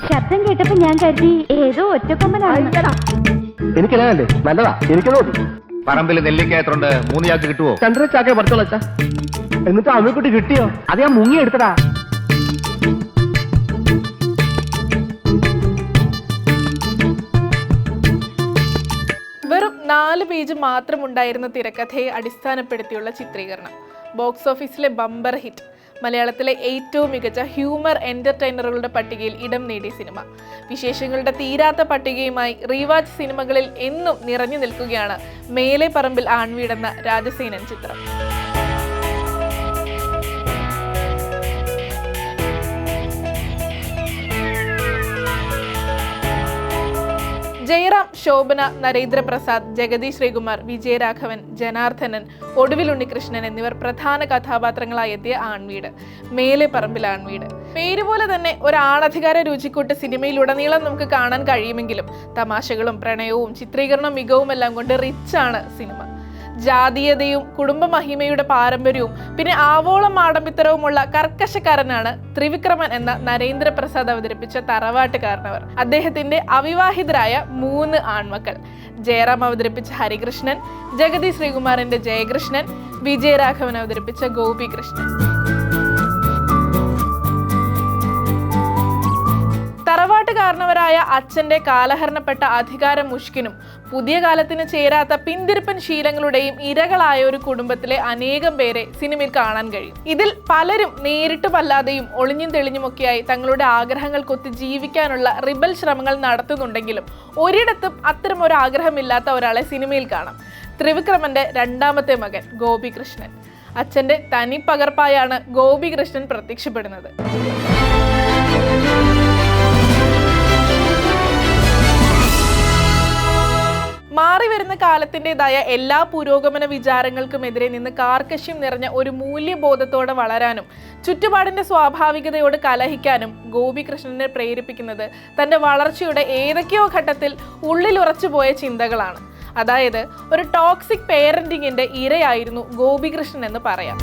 ശബ്ദം കേട്ടപ്പോ ഞാൻ കരുതി ഏതോ ഒറ്റക്കൊമ്പനാണ്. എനിക്കല്ലേ നല്ലതാ, എനിക്ക് തോന്നി. പറമ്പിൽ നെല്ലിക്ക എത്രണ്ട്? 3 ചാക്ക് കിട്ടുവോ? 2.5 ചാക്കേ പറിച്ചോളൂ അച്ഛാ. എന്നിട്ട് അമ്മക്കുട്ടി കിട്ടിയോ? അത് ഞാൻ മുങ്ങി എടുത്തടാ. വെറും 4 പേജ് മാത്രമുണ്ടായിരുന്ന തിരക്കഥയെ അടിസ്ഥാനപ്പെടുത്തിയുള്ള ചിത്രീകരണം. ബോക്സ് ഓഫീസിലെ ബമ്പർ ഹിറ്റ്. മലയാളത്തിലെ ഏറ്റവും മികച്ച ഹ്യൂമർ എന്റർടൈനറുകളുടെ പട്ടികയിൽ ഇടം നേടിയ സിനിമ. വിശേഷങ്ങളുടെ തീരാത്ത പട്ടികയുമായി റീവാച്ച് സിനിമകളിൽ എന്നും നിറഞ്ഞു നിൽക്കുകയാണ് മേലെ പറമ്പിൽ ആൺവീടെന്ന രാജസേനൻ ചിത്രം. ജയറാം, ശോഭന, നരേന്ദ്രപ്രസാദ്, ജഗതി ശ്രീകുമാർ, വിജയരാഘവൻ, ജനാർദ്ദനൻ, ഒടുവിൽ ഉണ്ണികൃഷ്ണൻ എന്നിവർ പ്രധാന കഥാപാത്രങ്ങളായി എത്തിയ ആൺവീട്, മേലെ പറമ്പിൽ ആൺവീട്. പേരുപോലെ തന്നെ ഒരു ആണധികാര രുചിക്കൂട്ട് സിനിമയിലുടനീളം നമുക്ക് കാണാൻ കഴിയുമെങ്കിലും തമാശകളും പ്രണയവും ചിത്രീകരണ മികവുമെല്ലാം കൊണ്ട് റിച്ചാണ് സിനിമ. ജാതീയതയും കുടുംബ മഹിമയുടെ പാരമ്പര്യവും പിന്നെ ആവോളം ആഡംബിത്തരവുമുള്ള കർക്കശക്കാരനാണ് ത്രിവിക്രമൻ എന്ന നരേന്ദ്രപ്രസാദ് അവതരിപ്പിച്ച തറവാട്ടുകാരനവർ. അദ്ദേഹത്തിന്റെ അവിവാഹിതരായ 3 ആൺമക്കൾ. ജയറാം അവതരിപ്പിച്ച ഹരികൃഷ്ണൻ, ജഗതി ശ്രീകുമാറിന്റെ ജയകൃഷ്ണൻ, വിജയരാഘവൻ അവതരിപ്പിച്ച ഗോപികൃഷ്ണൻ. തറവാട്ടുകാരനവരായ അച്ഛന്റെ കാലഹരണപ്പെട്ട അധികാര മുഷ്കിനും പുതിയ കാലത്തിന് ചേരാത്ത പിന്തിരിപ്പൻ ശീലങ്ങളുടെയും ഇരകളായ ഒരു കുടുംബത്തിലെ അനേകം പേരെ സിനിമയിൽ കാണാൻ കഴിയും. ഇതിൽ പലരും നേരിട്ടുമല്ലാതെയും ഒളിഞ്ഞും തെളിഞ്ഞുമൊക്കെയായി തങ്ങളുടെ ആഗ്രഹങ്ങൾക്കൊത്ത് ജീവിക്കാനുള്ള റിബൽ ശ്രമങ്ങൾ നടത്തുന്നുണ്ടെങ്കിലും ഒരിടത്തും അത്തരം ഒരു ആഗ്രഹമില്ലാത്ത ഒരാളെ സിനിമയിൽ കാണാം. ത്രിവിക്രമന്റെ 2ാമത്തെ മകൻ ഗോപികൃഷ്ണൻ. അച്ഛന്റെ തനി പകർപ്പായാണ് ഗോപികൃഷ്ണൻ പ്രത്യക്ഷപ്പെടുന്നത്. മാറി വരുന്ന കാലത്തിൻ്റെതായ എല്ലാ പുരോഗമന വിചാരങ്ങൾക്കുമെതിരെ നിന്ന് കാർക്കശ്യം നിറഞ്ഞ ഒരു മൂല്യബോധത്തോടെ വളരാനും ചുറ്റുപാടിന്റെ സ്വാഭാവികതയോട് കലഹിക്കാനും ഗോപികൃഷ്ണനെ പ്രേരിപ്പിക്കുന്നത് തൻ്റെ വളർച്ചയുടെ ഏതൊക്കെയോ ഘട്ടത്തിൽ ഉള്ളിലുറച്ചുപോയ ചിന്തകളാണ്. അതായത് ഒരു ടോക്സിക് പേരന്റിങ്ങിന്റെ ഇരയായിരുന്നു ഗോപികൃഷ്ണൻ എന്ന് പറയാം.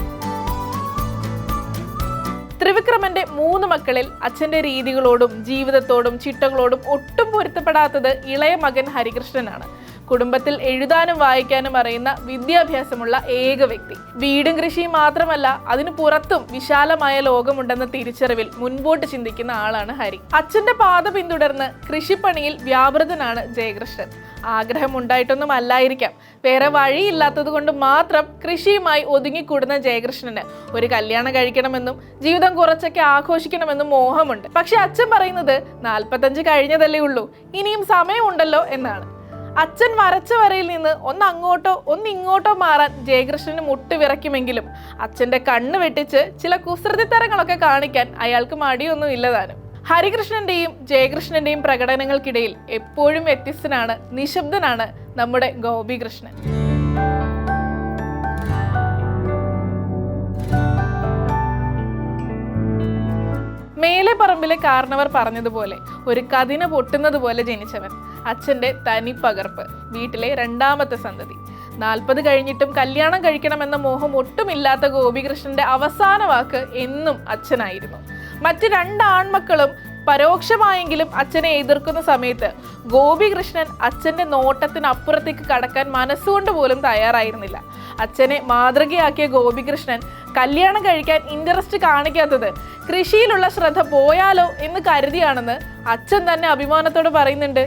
ത്രിവിക്രമന്റെ 3 മക്കളിൽ അച്ഛന്റെ രീതികളോടും ജീവിതത്തോടും ചിട്ടകളോടും ഒട്ടും പൊരുത്തപ്പെടാത്തത് ഇളയ മകൻ ഹരികൃഷ്ണനാണ്. കുടുംബത്തിൽ എഴുതാനും വായിക്കാനും അറിയുന്ന വിദ്യാഭ്യാസമുള്ള ഏക വ്യക്തി. വീടും കൃഷിയും മാത്രമല്ല അതിനു പുറത്തും വിശാലമായ ലോകമുണ്ടെന്ന തിരിച്ചറിവിൽ മുൻപോട്ട് ചിന്തിക്കുന്ന ആളാണ് ഹരി. അച്ഛന്റെ പാത പിന്തുടർന്ന് കൃഷിപ്പണിയിൽ വ്യാപൃതനാണ് ജയകൃഷ്ണൻ. ആഗ്രഹം ഉണ്ടായിട്ടൊന്നും അല്ലായിരിക്കാം, വേറെ വഴിയില്ലാത്തത് കൊണ്ട് മാത്രം കൃഷിയുമായി ഒതുങ്ങിക്കൂടുന്ന ജയകൃഷ്ണന് ഒരു കല്യാണം കഴിക്കണമെന്നും ജീവിതം കുറച്ചൊക്കെ ആഘോഷിക്കണമെന്നും മോഹമുണ്ട്. പക്ഷെ അച്ഛൻ പറയുന്നത് 45 കഴിഞ്ഞതല്ലേ ഉള്ളൂ, ഇനിയും സമയമുണ്ടല്ലോ എന്നാണ്. അച്ഛൻ വരച്ച വരയിൽ നിന്ന് ഒന്ന് അങ്ങോട്ടോ ഒന്ന് ഇങ്ങോട്ടോ മാറാൻ ജയകൃഷ്ണന് മുട്ടുവിറയ്ക്കുമെങ്കിലും അച്ഛന്റെ കണ്ണ് വെട്ടിച്ച് ചില കുസൃതിത്തരങ്ങളൊക്കെ കാണിക്കാൻ അയാൾക്ക് മടിയൊന്നും ഇല്ലതാനും. ഹരികൃഷ്ണന്റെയും ജയകൃഷ്ണന്റെയും പ്രകടനങ്ങൾക്കിടയിൽ എപ്പോഴും വ്യത്യസ്തനാണ്, നിശബ്ദനാണ് നമ്മുടെ ഗോപികൃഷ്ണൻ. മേലെ പറമ്പിലെ കാരണവർ പറഞ്ഞതുപോലെ ഒരു കതിന പൊട്ടുന്നത് പോലെ ജനിച്ചവൻ. അച്ഛൻ്റെ തനി പകർപ്പ്, വീട്ടിലെ 2ാമത്തെ സന്തതി. 40 കഴിഞ്ഞിട്ടും കല്യാണം കഴിക്കണമെന്ന മോഹം ഒട്ടുമില്ലാത്ത ഗോപികൃഷ്ണന്റെ അവസാന വാക്ക് എന്നും അച്ഛനായിരുന്നു. മറ്റ് 2 ആൺമക്കളും പരോക്ഷമായെങ്കിലും അച്ഛനെ എതിർക്കുന്ന സമയത്ത് ഗോപികൃഷ്ണൻ അച്ഛൻ്റെ നോട്ടത്തിനപ്പുറത്തേക്ക് കടക്കാൻ മനസ്സുകൊണ്ട് പോലും തയ്യാറായിരുന്നില്ല. അച്ഛനെ മാതൃകയാക്കിയ ഗോപികൃഷ്ണൻ കല്യാണം കഴിക്കാൻ ഇൻട്രസ്റ്റ് കാണിക്കാത്തത് കൃഷിയിലുള്ള ശ്രദ്ധ പോയാലോ എന്ന് കരുതിയാണെന്ന് അച്ഛൻ തന്നെ അഭിമാനത്തോട് പറയുന്നുണ്ട്.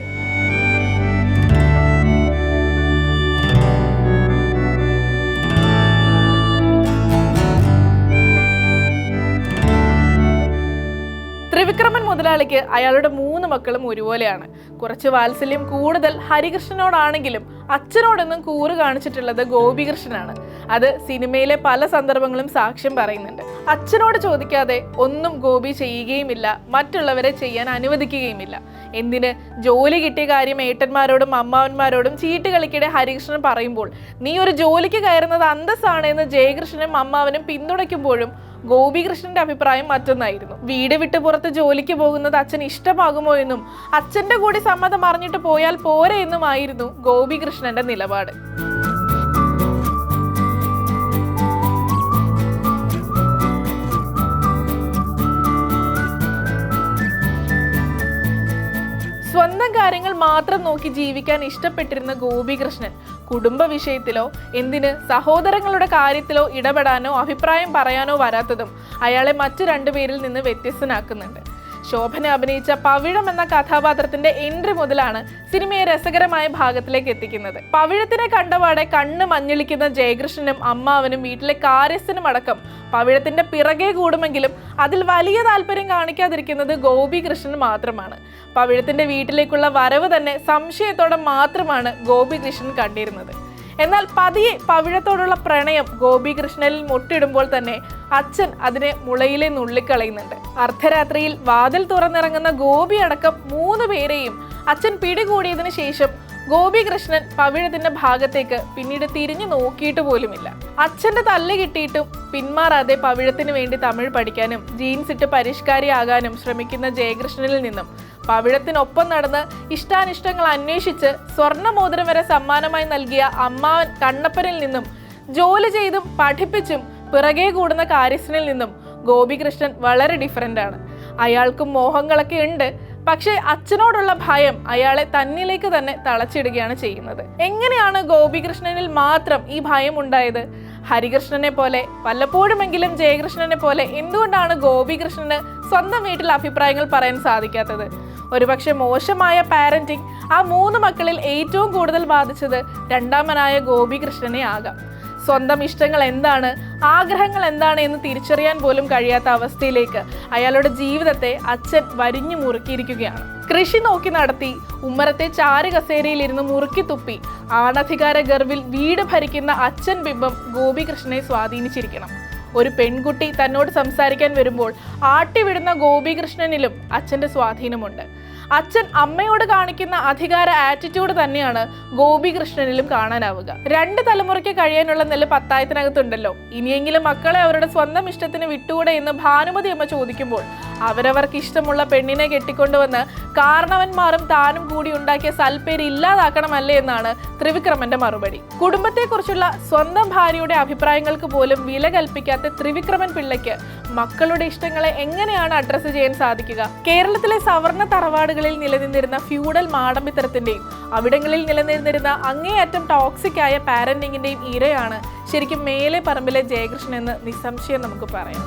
ത്രിവിക്രമൻ മുതലാളിക്ക് അയാളുടെ 3 മക്കളും ഒരുപോലെയാണ്. കുറച്ച് വാത്സല്യം കൂടുതൽ ഹരികൃഷ്ണനോടാണെങ്കിലും അച്ഛനോടൊന്നും കൂറ് കാണിച്ചിട്ടുള്ളത് ഗോപികൃഷ്ണനാണ്. അത് സിനിമയിലെ പല സന്ദർഭങ്ങളും സാക്ഷ്യം പറയുന്നുണ്ട്. അച്ഛനോട് ചോദിക്കാതെ ഒന്നും ഗോപി ചെയ്യുകയുമില്ല, മറ്റുള്ളവരെ ചെയ്യാൻ അനുവദിക്കുകയുമില്ല. എന്തിന്, ജോലി കിട്ടിയ കാര്യം ഏട്ടന്മാരോടും അമ്മാവന്മാരോടും ചീട്ട് കളിക്കിടെ ഹരികൃഷ്ണൻ പറയുമ്പോൾ നീ ഒരു ജോലിക്ക് കയറുന്നത് അന്തസ്സാണ് എന്ന് ജയകൃഷ്ണനും അമ്മാവനും പിന്തുണയ്ക്കുമ്പോഴും ഗോപികൃഷ്ണന്റെ അഭിപ്രായം മറ്റൊന്നായിരുന്നു. വീട് വിട്ട് പുറത്ത് ജോലിക്ക് പോകുന്നത് അച്ഛൻ ഇഷ്ടമാകുമോ എന്നും അച്ഛന്റെ കൂടി സമ്മതം അറിഞ്ഞിട്ട് പോയാൽ പോരെ എന്നുമായിരുന്നു ഗോപികൃഷ്ണന്റെ നിലപാട്. സ്വന്തം കാര്യങ്ങൾ മാത്രം നോക്കി ജീവിക്കാൻ ഇഷ്ടപ്പെട്ടിരുന്ന ഗോപികൃഷ്ണൻ കുടുംബ വിഷയത്തിലോ എന്തിന് സഹോദരങ്ങളുടെ കാര്യത്തിലോ ഇടപെടാനോ അഭിപ്രായം പറയാനോ വരാത്തതും അയാളെ മറ്റു രണ്ടുപേരിൽ നിന്ന് വ്യത്യസ്തനാക്കുന്നുണ്ട്. ശോഭന അഭിനയിച്ച പവിഴം എന്ന കഥാപാത്രത്തിന്റെ എൻട്രി മുതലാണ് സിനിമയെ രസകരമായ ഭാഗത്തിലേക്ക് എത്തിക്കുന്നത്. പവിഴത്തിനെ കണ്ടപാടെ കണ്ണ് മഞ്ഞളിക്കുന്ന ജയകൃഷ്ണനും അമ്മാവനും വീട്ടിലെ കാര്യസ്ഥനും അടക്കം പവിഴത്തിന്റെ പിറകെ കൂടുമെങ്കിലും അതിൽ വലിയ താല്പര്യം കാണിക്കാതിരിക്കുന്നത് ഗോപികൃഷ്ണൻ മാത്രമാണ്. പവിഴത്തിന്റെ വീട്ടിലേക്കുള്ള വരവ് തന്നെ സംശയത്തോടെ മാത്രമാണ് ഗോപികൃഷ്ണൻ കണ്ടിരുന്നത്. എന്നാൽ പതിയെ പവിഴത്തോടുള്ള പ്രണയം ഗോപികൃഷ്ണനിൽ മുട്ടിടുമ്പോൾ തന്നെ അച്ഛൻ അതിനെ മുളയിലെ നുള്ളിക്കളയുന്നുണ്ട്. അർദ്ധരാത്രിയിൽ വാതിൽ തുറന്നിറങ്ങുന്ന ഗോപി അടക്കം 3 പേരെയും അച്ഛൻ പിടികൂടിയതിനു ശേഷം ഗോപികൃഷ്ണൻ പവിഴത്തിന്റെ ഭാഗത്തേക്ക് പിന്നീട് തിരിഞ്ഞു നോക്കിയിട്ട് പോലുമില്ല. അച്ഛന്റെ തല്ല് കിട്ടിയിട്ടും പിന്മാറാതെ പവിഴത്തിന് വേണ്ടി തമിഴ് പഠിക്കാനും ജീൻസ് ഇട്ട് പരിഷ്കാരിയാകാനും ശ്രമിക്കുന്ന ജയകൃഷ്ണനിൽ നിന്നും പവിഴത്തിനൊപ്പം നടന്ന് ഇഷ്ടാനിഷ്ടങ്ങൾ അന്വേഷിച്ച് സ്വർണ്ണമോതിരം വരെ സമ്മാനമായി നൽകിയ അമ്മാവൻ കണ്ണപ്പനിൽ നിന്നും ജോലി ചെയ്തും പഠിപ്പിച്ചും പിറകെ കൂടുന്ന കാര്യസ്ഥനിൽ നിന്നും ഗോപികൃഷ്ണൻ വളരെ ഡിഫറൻ്റ് ആണ്. അയാൾക്കും മോഹങ്ങളൊക്കെ ഉണ്ട്, പക്ഷേ അച്ഛനോടുള്ള ഭയം അയാളെ തന്നിലേക്ക് തന്നെ തളച്ചിടുകയാണ് ചെയ്യുന്നത്. എങ്ങനെയാണ് ഗോപികൃഷ്ണനിൽ മാത്രം ഈ ഭയം ഉണ്ടായത്? ഹരികൃഷ്ണനെ പോലെ വല്ലപ്പോഴുമെങ്കിലും ജയകൃഷ്ണനെ പോലെ എന്തുകൊണ്ടാണ് ഗോപികൃഷ്ണന് സ്വന്തം വീട്ടിൽ അഭിപ്രായങ്ങൾ പറയാൻ സാധിക്കാത്തത്? ഒരുപക്ഷെ മോശമായ പാരന്റിങ് ആ 3 മക്കളിൽ ഏറ്റവും കൂടുതൽ ബാധിച്ചത് രണ്ടാമനായ ഗോപികൃഷ്ണനെ ആകാം. സ്വന്തം ഇഷ്ടങ്ങൾ എന്താണ്, ആഗ്രഹങ്ങൾ എന്താണ് എന്ന് തിരിച്ചറിയാൻ പോലും കഴിയാത്ത അവസ്ഥയിലേക്ക് അയാളുടെ ജീവിതത്തെ അച്ഛൻ വരിഞ്ഞു മുറുക്കിയിരിക്കുകയാണ്. കൃഷി നോക്കി നടത്തി ഉമ്മറത്തെ ചാരുകസേരയിലിരുന്ന് മുറുക്കി തുപ്പി ആണധികാര ഗർവിൽ വീട് ഭരിക്കുന്ന അച്ഛൻ ബിംബം ഗോപികൃഷ്ണനെ സ്വാധീനിച്ചിരിക്കണം. ഒരു പെൺകുട്ടി തന്നോട് സംസാരിക്കാൻ വരുമ്പോൾ ആട്ടിവിടുന്ന ഗോപികൃഷ്ണനിലും അച്ഛൻ്റെ സ്വാധീനമുണ്ട്. അച്ഛൻ അമ്മയോട് കാണിക്കുന്ന അധികാര ആറ്റിറ്റ്യൂഡ് തന്നെയാണ് ഗോപികൃഷ്ണനിലും കാണാനാവുക. 2 തലമുറയ്ക്ക് കഴിയാനുള്ള നെല്ല് പത്തായത്തിനകത്തുണ്ടല്ലോ, ഇനിയെങ്കിലും മക്കളെ അവരുടെ സ്വന്തം ഇഷ്ടത്തിന് വിട്ടുകൂടെ എന്ന് ഭാനുമതി അമ്മ ചോദിക്കുമ്പോൾ അവരവർക്ക് ഇഷ്ടമുള്ള പെണ്ണിനെ കെട്ടിക്കൊണ്ടുവന്ന് കാരണവന്മാരും താനും കൂടി ഉണ്ടാക്കിയ സൽപ്പേര് ഇല്ലാതാക്കണമല്ലേ എന്നാണ് ത്രിവിക്രമന്റെ മറുപടി. കുടുംബത്തെക്കുറിച്ചുള്ള സ്വന്തം ഭാര്യയുടെ അഭിപ്രായങ്ങൾക്ക് പോലും വില കൽപ്പിക്കാത്ത ത്രിവിക്രമൻ പിള്ളയ്ക്ക് മക്കളുടെ ഇഷ്ടങ്ങളെ എങ്ങനെയാണ് അഡ്രസ്സ് ചെയ്യാൻ സാധിക്കുക? കേരളത്തിലെ സവർണ തറവാടുകളിൽ നിലനിന്നിരുന്ന ഫ്യൂഡൽ മാടമ്പിത്തരത്തിന്റെയും അവിടങ്ങളിൽ നിലനിന്നിരുന്ന അങ്ങേയറ്റം ടോക്സിക് ആയ പാരന്റിങ്ങിന്റെയും ഇരയാണ് ശരിക്കും മേലെ പറമ്പിലെ ജയകൃഷ്ണൻ എന്ന് നിസ്സംശയം നമുക്ക് പറയാം.